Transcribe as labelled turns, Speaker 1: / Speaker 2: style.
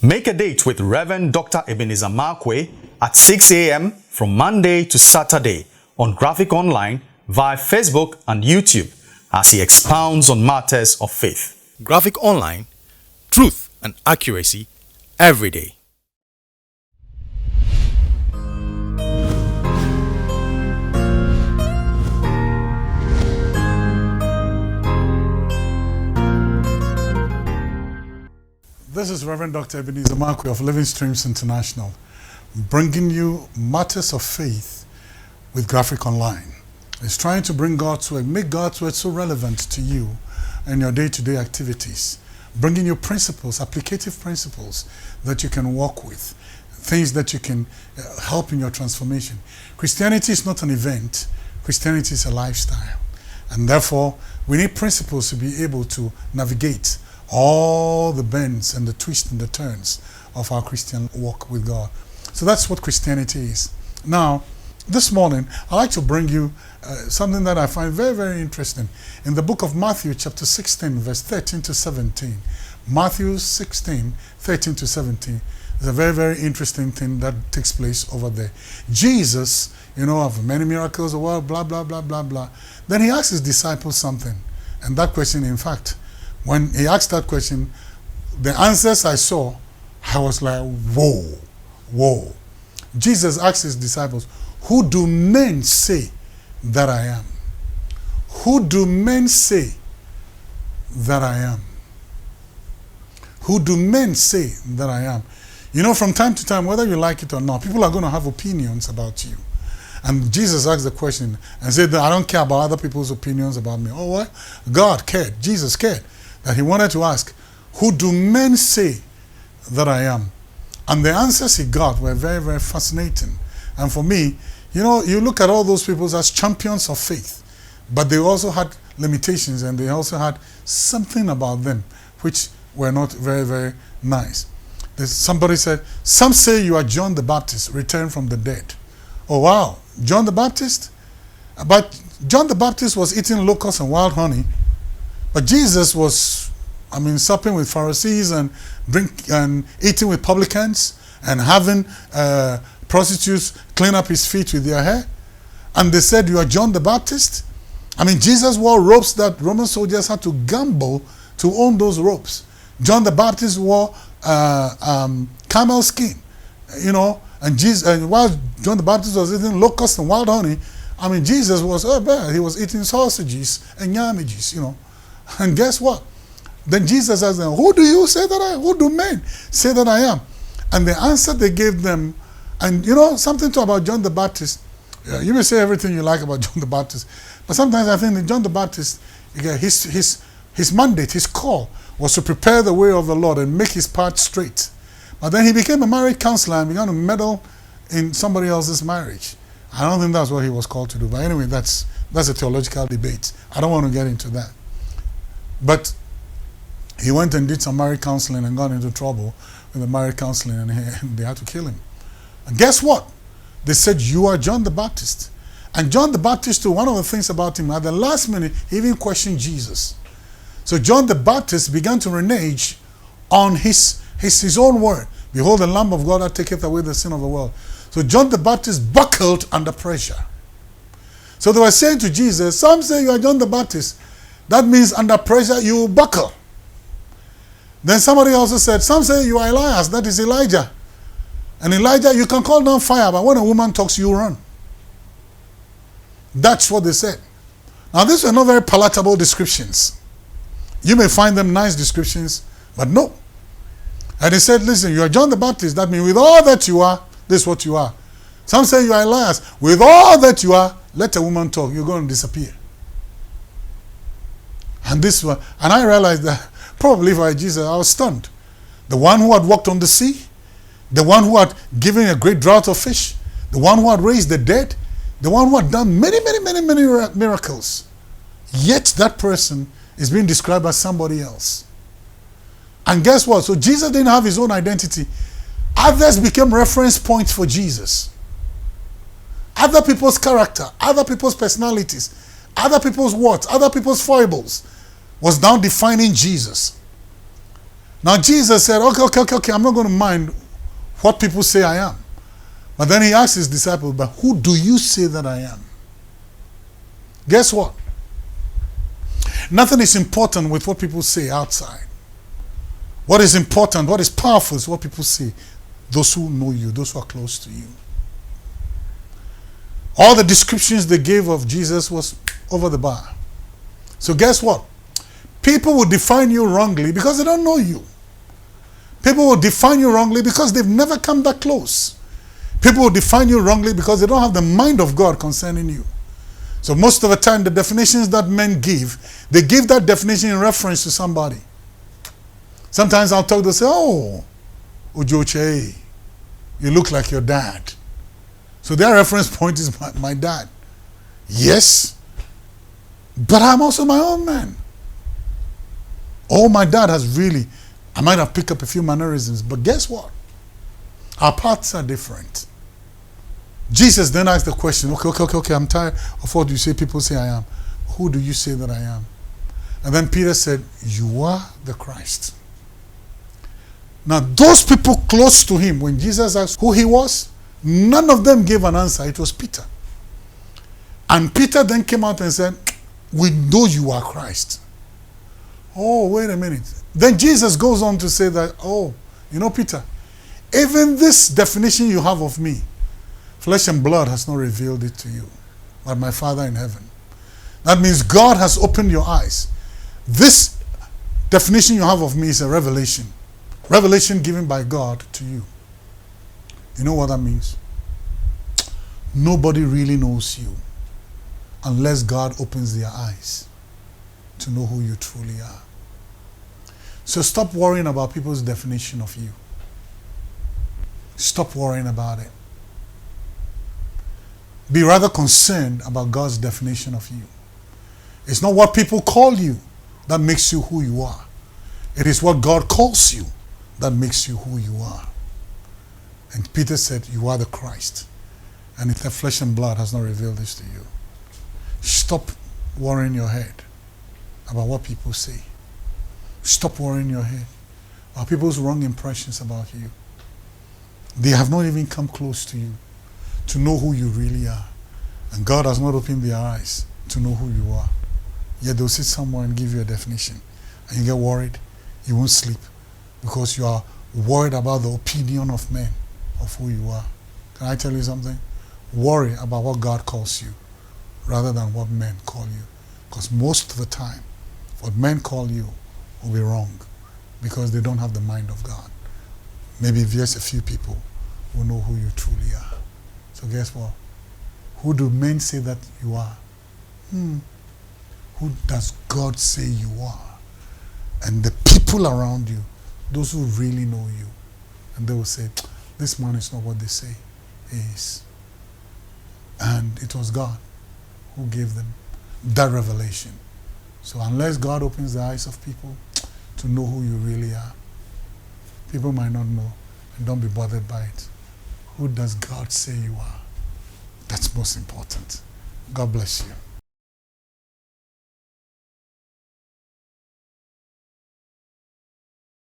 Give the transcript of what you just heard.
Speaker 1: Make a date with Rev Dr Ebenezer Markwei at 6 a.m. from Monday to Saturday on Graphic Online via Facebook and YouTube as he expounds on matters of faith. Graphic Online, truth and accuracy every day.
Speaker 2: This is Rev Dr Ebenezer Markwei of Living Streams International, bringing you matters of faith with Graphic Online. It's trying to bring God's word, make God's word so relevant to you and your day-to-day activities, bringing you principles, applicative principles that you can walk with, things that you can help in your transformation. Christianity is not an event. Christianity is a lifestyle. And therefore, we need principles to be able to navigate all the bends and the twists and the turns of our Christian walk with God. So that's what Christianity is. Now, this morning, I'd like to bring you something that I find very, very interesting. In the book of Matthew, chapter 16, verse 13 to 17. Matthew 16, 13 to 17. There's a very, very interesting thing that takes place over there. Jesus, of many miracles, blah, blah, blah, blah, blah. Then he asks his disciples something. And that question, in fact, when he asked that question, the answers I saw, I was like, whoa, whoa. Jesus asked his disciples, who do men say that I am? Who do men say that I am? Who do men say that I am? From time to time, whether you like it or not, people are going to have opinions about you. And Jesus asked the question and said that I don't care about other people's opinions about me. Oh, what? God cared. Jesus cared. That he wanted to ask, who do men say that I am? And the answers he got were very, very fascinating. And for me, you look at all those people as champions of faith, but they also had limitations and they also had something about them which were not very, very nice. Somebody said, some say you are John the Baptist, returned from the dead. Oh, wow, John the Baptist? But John the Baptist was eating locusts and wild honey. But Jesus was, supping with Pharisees and eating with publicans and having prostitutes clean up his feet with their hair. And they said, you are John the Baptist? Jesus wore robes that Roman soldiers had to gamble to own those robes. John the Baptist wore camel skin, and while John the Baptist was eating locusts and wild honey, Jesus was, he was eating sausages and yamages, And guess what? Then Jesus asked them, who do you say that I am? Who do men say that I am? And the answer they gave them, and something about John the Baptist, you may say everything you like about John the Baptist, but sometimes I think that John the Baptist, his mandate, his call, was to prepare the way of the Lord and make his path straight. But then he became a married counselor and began to meddle in somebody else's marriage. I don't think that's what he was called to do. But anyway, that's a theological debate. I don't want to get into that. But he went and did some marriage counseling and got into trouble with the marriage counseling, and they had to kill him. And guess what? They said, you are John the Baptist. And John the Baptist, too, one of the things about him, at the last minute, he even questioned Jesus. So John the Baptist began to renege on his own word. Behold, the Lamb of God that taketh away the sin of the world. So John the Baptist buckled under pressure. So they were saying to Jesus, some say you are John the Baptist. That means under pressure you will buckle. Then somebody also said, some say you are Elias, that is Elijah. And Elijah, you can call down fire, but when a woman talks, you run. That's what they said. Now these were not very palatable descriptions. You may find them nice descriptions, but no. And he said, listen, you are John the Baptist. That means with all that you are, this is what you are. Some say you are Elias. With all that you are, let a woman talk. You're going to disappear. And I realized that probably if I were Jesus, I was stunned. The one who had walked on the sea, the one who had given a great drought of fish, the one who had raised the dead, the one who had done many, many, many, many miracles. Yet that person is being described as somebody else. And guess what? So Jesus didn't have his own identity. Others became reference points for Jesus. Other people's character, other people's personalities, other people's words, other people's foibles was now defining Jesus. Now Jesus said, okay, I'm not going to mind what people say I am. But then he asked his disciples, but who do you say that I am? Guess what? Nothing is important with what people say outside. What is important, what is powerful is what people say. Those who know you, those who are close to you. All the descriptions they gave of Jesus was over the bar. So guess what? People will define you wrongly because they don't know you. People will define you wrongly because they've never come that close. People will define you wrongly because they don't have the mind of God concerning you. So most of the time, the definitions that men give, they give that definition in reference to somebody. Sometimes I'll talk, they'll say, oh, Ujoche, you look like your dad. So their reference point is my dad. Yes, but I'm also my own man. Oh, my dad has really, I might have picked up a few mannerisms, but guess what? Our paths are different. Jesus then asked the question, okay, I'm tired of what you say people say I am. Who do you say that I am? And then Peter said, you are the Christ. Now, those people close to him, when Jesus asked who he was, none of them gave an answer. It was Peter. And Peter then came out and said, we know you are Christ. Oh, wait a minute. Then Jesus goes on to say that, oh, you know, Peter, even this definition you have of me, flesh and blood has not revealed it to you, but my Father in heaven. That means God has opened your eyes. This definition you have of me is a revelation. Revelation given by God to you. You know what that means? Nobody really knows you unless God opens their eyes to know who you truly are. So stop worrying about people's definition of you. Stop worrying about it. Be rather concerned about God's definition of you. It's not what people call you that makes you who you are. It is what God calls you that makes you who you are. And Peter said, you are the Christ. And if the flesh and blood has not revealed this to you. Stop worrying your head about what people say. Stop worrying your head about people's wrong impressions about you. They have not even come close to you to know who you really are. And God has not opened their eyes to know who you are. Yet they'll sit somewhere and give you a definition. And you get worried. You won't sleep because you are worried about the opinion of men of who you are. Can I tell you something? Worry about what God calls you rather than what men call you. Because most of the time, what men call you will be wrong because they don't have the mind of God. Maybe just a few people will know who you truly are. So guess what? Who do men say that you are? Who does God say you are? And the people around you, those who really know you, and they will say, this man is not what they say he is. And it was God who gave them that revelation. So unless God opens the eyes of people to know who you really are, people might not know, and don't be bothered by it. Who does God say you are? That's most important. God bless you.